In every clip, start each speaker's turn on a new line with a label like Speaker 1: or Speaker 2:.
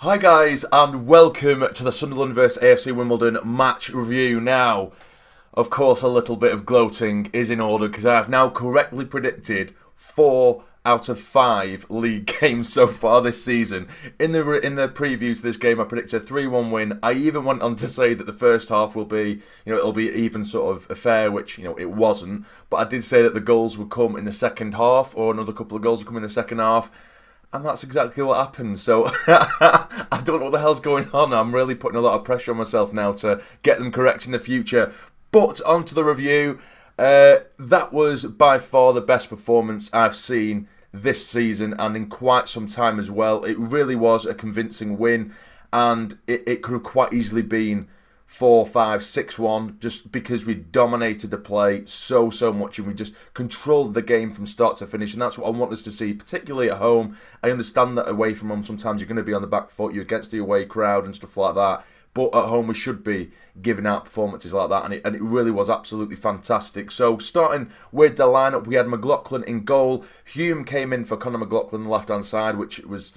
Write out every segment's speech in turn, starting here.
Speaker 1: Hi guys, and welcome to the Sunderland vs AFC Wimbledon match review. Now, of course, a little bit of gloating is in order because I have now correctly predicted 4 out of 5 league games so far this season. In the preview to this game, I predicted a 3-1 win. I even went on to say that the first half will be, it'll be even sort of affair, which, it wasn't. But I did say that the goals would come in the second half, or another couple of goals would come in the second half. And that's exactly what happened. So I don't know what the hell's going on. I'm really putting a lot of pressure on myself now to get them correct in the future. But on to the review. That was by far the best performance I've seen this season and in quite some time as well. It really was a convincing win. And it could have quite easily been 4-5, 6-1, just because we dominated the play so much and we just controlled the game from start to finish, and that's what I want us to see, particularly at home. I understand that away from home sometimes you're going to be on the back foot, you're against the away crowd and stuff like that, but at home we should be giving out performances like that, and it really was absolutely fantastic. So starting with the lineup, we had McLaughlin in goal. Hume came in for Conor McLaughlin on the left hand side, which was,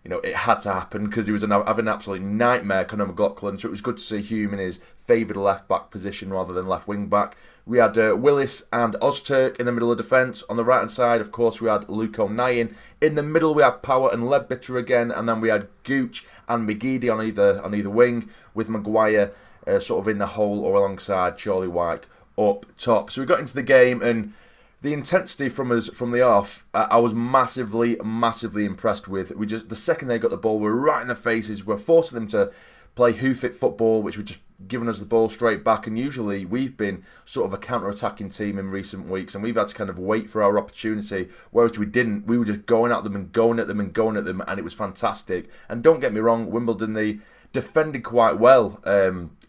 Speaker 1: it had to happen because he was having an absolute nightmare, Conor McLaughlin. So it was good to see Hume in his favoured left-back position rather than left wing-back. We had Willis and Ozturk in the middle of defence. On the right-hand side, of course, we had Luke O'Nien. In the middle, we had Power and Ledbetter again. And then we had Gooch and McGeady on either wing, with Maguire sort of in the hole or alongside Charlie White up top. So we got into the game, and the intensity from us from the off, I was massively impressed with. The second they got the ball, we're right in their faces. We're forcing them to play hoof-it football, which were just giving us the ball straight back. And usually we've been sort of a counter-attacking team in recent weeks, and we've had to kind of wait for our opportunity, whereas we didn't. We were just going at them and going at them and going at them, and it was fantastic. And don't get me wrong, Wimbledon, they defended quite well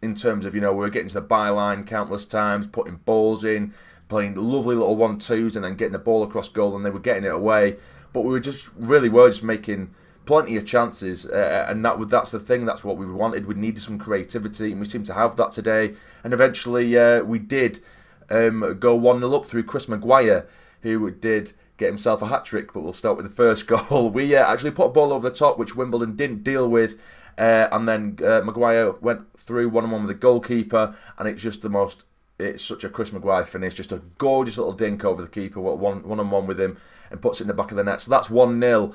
Speaker 1: in terms of, we were getting to the byline countless times, putting balls in, playing lovely little 1-2s and then getting the ball across goal, and they were getting it away. But we were just making plenty of chances, and that's the thing. That's what we wanted. We needed some creativity, and we seemed to have that today. And eventually we did go 1-0 up through Chris Maguire, who did get himself a hat-trick, but we'll start with the first goal. We actually put a ball over the top, which Wimbledon didn't deal with, and then Maguire went through 1-on-1 with the goalkeeper, and it's just it's such a Chris Maguire finish, just a gorgeous little dink over the keeper, one-on-one with him, and puts it in the back of the net. So that's 1-0.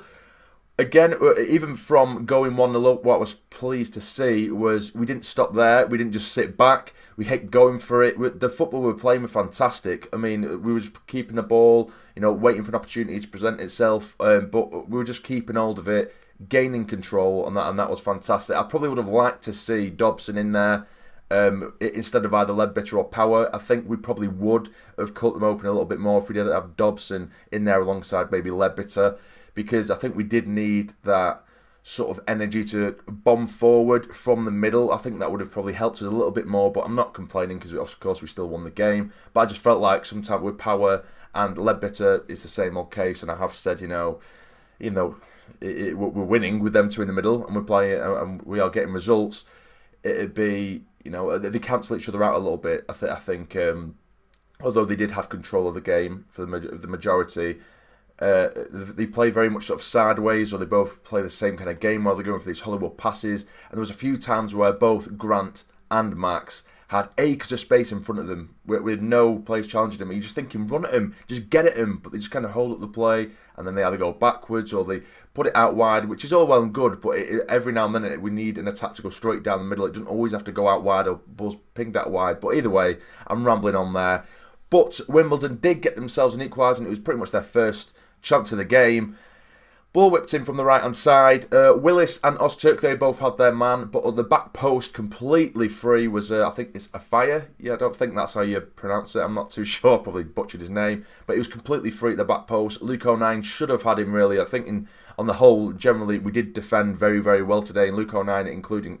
Speaker 1: Again, even from going 1-0 up, what I was pleased to see was we didn't stop there. We didn't just sit back. We kept going for it. The football we were playing was fantastic. I mean, we were just keeping the ball, waiting for an opportunity to present itself, but we were just keeping hold of it, gaining control, and that was fantastic. I probably would have liked to see Dobson in there, instead of either Ledbetter or Power. I think we probably would have cut them open a little bit more if we didn't have Dobson in there alongside maybe Ledbetter, because I think we did need that sort of energy to bomb forward from the middle. I think that would have probably helped us a little bit more, but I'm not complaining because of course we still won the game. But I just felt like sometimes with Power and Ledbetter, it's the same old case, and I have said, we're winning with them two in the middle, and we're playing, and we are getting results. It'd be, they cancel each other out a little bit. I think, although they did have control of the game for the majority, they play very much sort of sideways, or they both play the same kind of game while they're going for these Hollywood passes. And there was a few times where both Grant and Max had acres of space in front of them with no players challenging them. And you're just thinking, run at him, just get at him. But they just kind of hold up the play, and then they either go backwards or they put it out wide, which is all well and good. But every now and then we need an attack to go straight down the middle. It doesn't always have to go out wide or balls pinged out wide. But either way, I'm rambling on there. But Wimbledon did get themselves an equaliser, and it was pretty much their first chance of the game. Ball whipped in from the right-hand side. Willis and Ozturk, they both had their man, but at the back post, completely free, was, I think it's Afire. Yeah, I don't think that's how you pronounce it. I'm not too sure. Probably butchered his name. But he was completely free at the back post. Luke O'Nien should have had him, really. I think on the whole, generally, we did defend very, very well today. And Luke O'Nien, including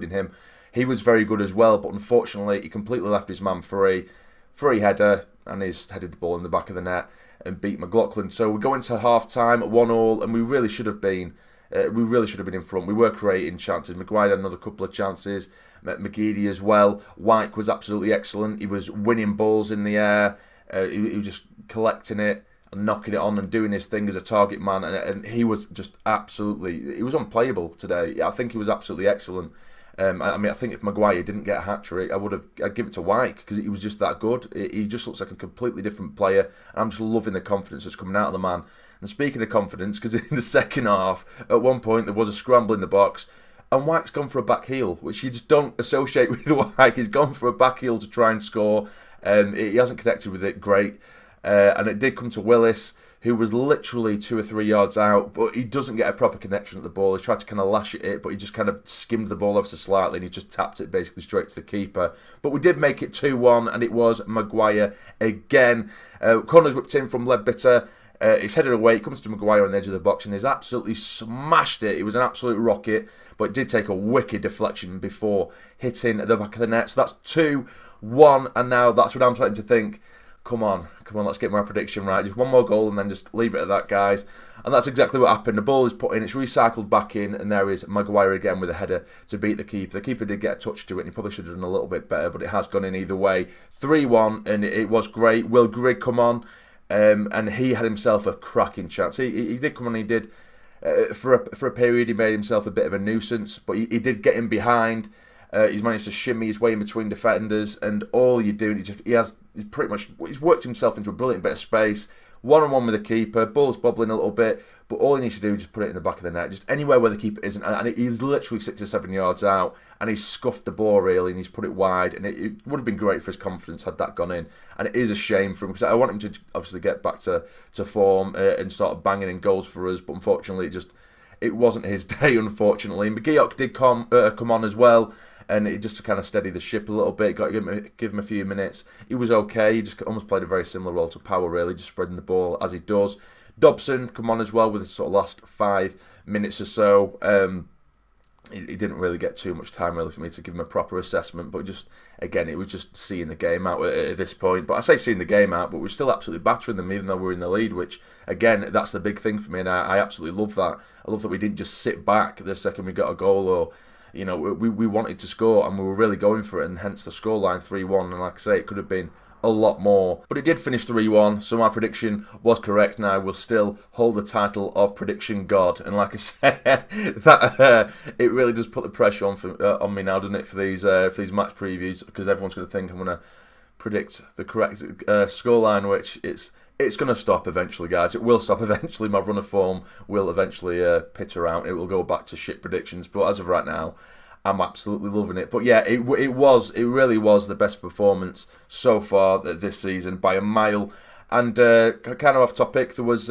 Speaker 1: him, he was very good as well. But unfortunately, he completely left his man free. Free header, and he's headed the ball in the back of the net and beat McLaughlin. So we go into half-time at 1-1, and we really should have been in front. We were creating chances. Maguire had another couple of chances. McGeady as well. White was absolutely excellent. He was winning balls in the air. He was just collecting it. and knocking it on and doing his thing as a target man, and he was just absolutely, he was unplayable today. I think he was absolutely excellent. I think if Maguire didn't get a hat-trick, I'd give it to Pike, because he was just that good. He just looks like a completely different player, and I'm just loving the confidence that's coming out of the man. And speaking of confidence, because in the second half, at one point there was a scramble in the box, and White's gone for a back heel, which you just don't associate with White. He's gone for a back heel to try and score. He hasn't connected with it great. And it did come to Willis, who was literally 2 or 3 yards out, but he doesn't get a proper connection at the ball. He tried to kind of lash at it, but he just kind of skimmed the ball ever so slightly, and he just tapped it basically straight to the keeper. But we did make it 2-1, and it was Maguire again. Corner's whipped in from Ledbetter. It's headed away. It comes to Maguire on the edge of the box, and he's absolutely smashed it. It was an absolute rocket, but it did take a wicked deflection before hitting the back of the net. So that's 2-1, and now that's what I'm starting to think. Come on, let's get my prediction right. Just one more goal and then just leave it at that, guys. And that's exactly what happened. The ball is put in, it's recycled back in, and there is Maguire again with a header to beat the keeper. The keeper did get a touch to it, and he probably should have done a little bit better, but it has gone in either way. 3-1, and it was great. Will Grigg come on, and he had himself a cracking chance. He did come on, he did, for a period, he made himself a bit of a nuisance, but he did get in behind. He's managed to shimmy his way in between defenders, and all you're doing, he's worked himself into a brilliant bit of space, one-on-one with the keeper, ball's bobbling a little bit, but all he needs to do is just put it in the back of the net, just anywhere where the keeper isn't, and he's literally 6 or 7 yards out, and he's scuffed the ball really, and he's put it wide, and it would have been great for his confidence had that gone in, and it is a shame for him, because I want him to obviously get back to form and start banging in goals for us, but unfortunately it wasn't his day, unfortunately. McGeoch did come on as well, and it just to kind of steady the ship a little bit, got to give him a few minutes. He was okay, he just almost played a very similar role to Power, really, just spreading the ball as he does. Dobson come on as well with the sort of last 5 minutes or so. He didn't really get too much time really for me to give him a proper assessment, but just, again, it was just seeing the game out at this point. But I say seeing the game out, but we're still absolutely battering them even though we're in the lead, which, again, that's the big thing for me, and I absolutely love that. I love that we didn't just sit back the second we got a goal, or, you know, we wanted to score, and we were really going for it, and hence the scoreline 3-1, and like I say, it could have been a lot more. But it did finish 3-1, so my prediction was correct. Now we'll still hold the title of Prediction God, and like I said, that it really does put the pressure on me now, doesn't it, for these match previews, because everyone's going to think I'm going to predict the correct scoreline, which it's going to stop eventually, guys. It will stop eventually. My run of form will eventually peter out. It will go back to shit predictions, but as of right now, I'm absolutely loving it. But yeah, it really was the best performance so far this season by a mile. And kind of off topic, there was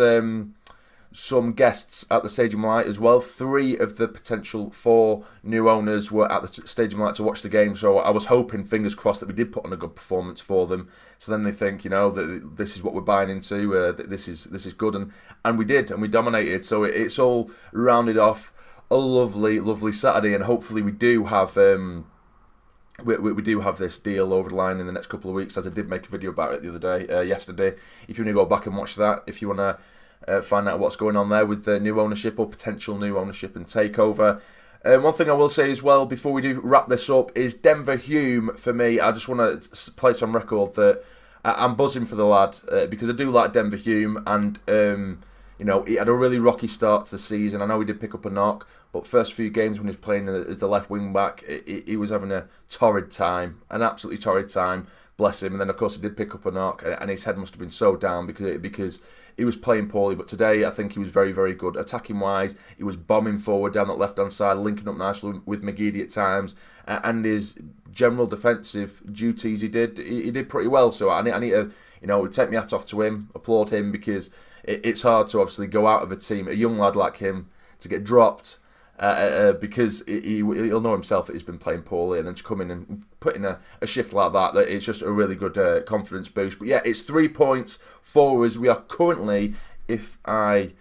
Speaker 1: some guests at the Stadium Light as well. 3 of the potential 4 new owners were at the Stadium Light to watch the game, so I was hoping, fingers crossed, that we did put on a good performance for them. So then they think, you know, that this is what we're buying into, this is good, and we did, and we dominated. So it's all rounded off a lovely Saturday, and hopefully we do have we do have this deal over the line in the next couple of weeks, as I did make a video about it the other day, yesterday. If you want to go back and watch that, if you want to find out what's going on there with the new ownership or potential new ownership and takeover. One thing I will say as well before we do wrap this up is Denver Hume. For me, I just want to place on record that I'm buzzing for the lad, because I do like Denver Hume, and you know, he had a really rocky start to the season. I know he did pick up a knock, but first few games when he was playing as the left wing back, he was having a torrid time, an absolutely torrid time. Bless him. And then of course he did pick up a knock, and his head must have been so down because he was playing poorly. But today I think he was very, very good. Attacking wise, he was bombing forward down that left hand side, linking up nicely with McGeady at times, and his general defensive duties he did pretty well. So I need to, you know, take my hat off to him, applaud him, because it's hard to obviously go out of a team, a young lad like him, to get dropped because he'll know himself that he's been playing poorly, and then to come in and put in a shift like that, it's just a really good confidence boost. But yeah, it's 3 points for us. We are currently, if I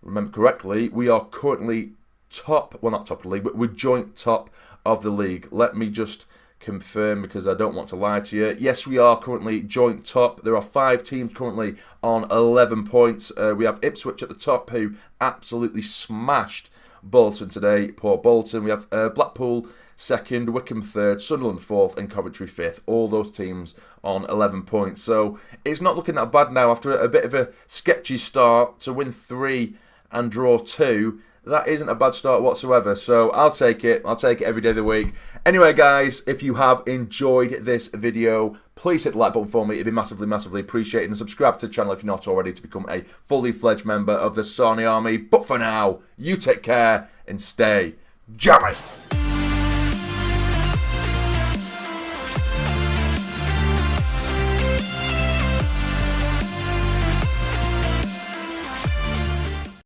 Speaker 1: remember correctly, we are currently top, well not top of the league, but we're joint top of the league. Let me just confirm, because I don't want to lie to you. Yes, we are currently joint top. There are 5 teams currently on 11 points. We have Ipswich at the top, who absolutely smashed Bolton today. Poor Bolton. We have Blackpool second, Wycombe third, Sunderland fourth, and Coventry fifth. All those teams on 11 points. So it's not looking that bad now after a bit of a sketchy start to win 3 and draw 2. That isn't a bad start whatsoever, so I'll take it. I'll take it every day of the week. Anyway, guys, if you have enjoyed this video, please hit the like button for me. It'd be massively, massively appreciated. And subscribe to the channel if you're not already to become a fully fledged member of the Sarny Army. But for now, you take care and stay jammy.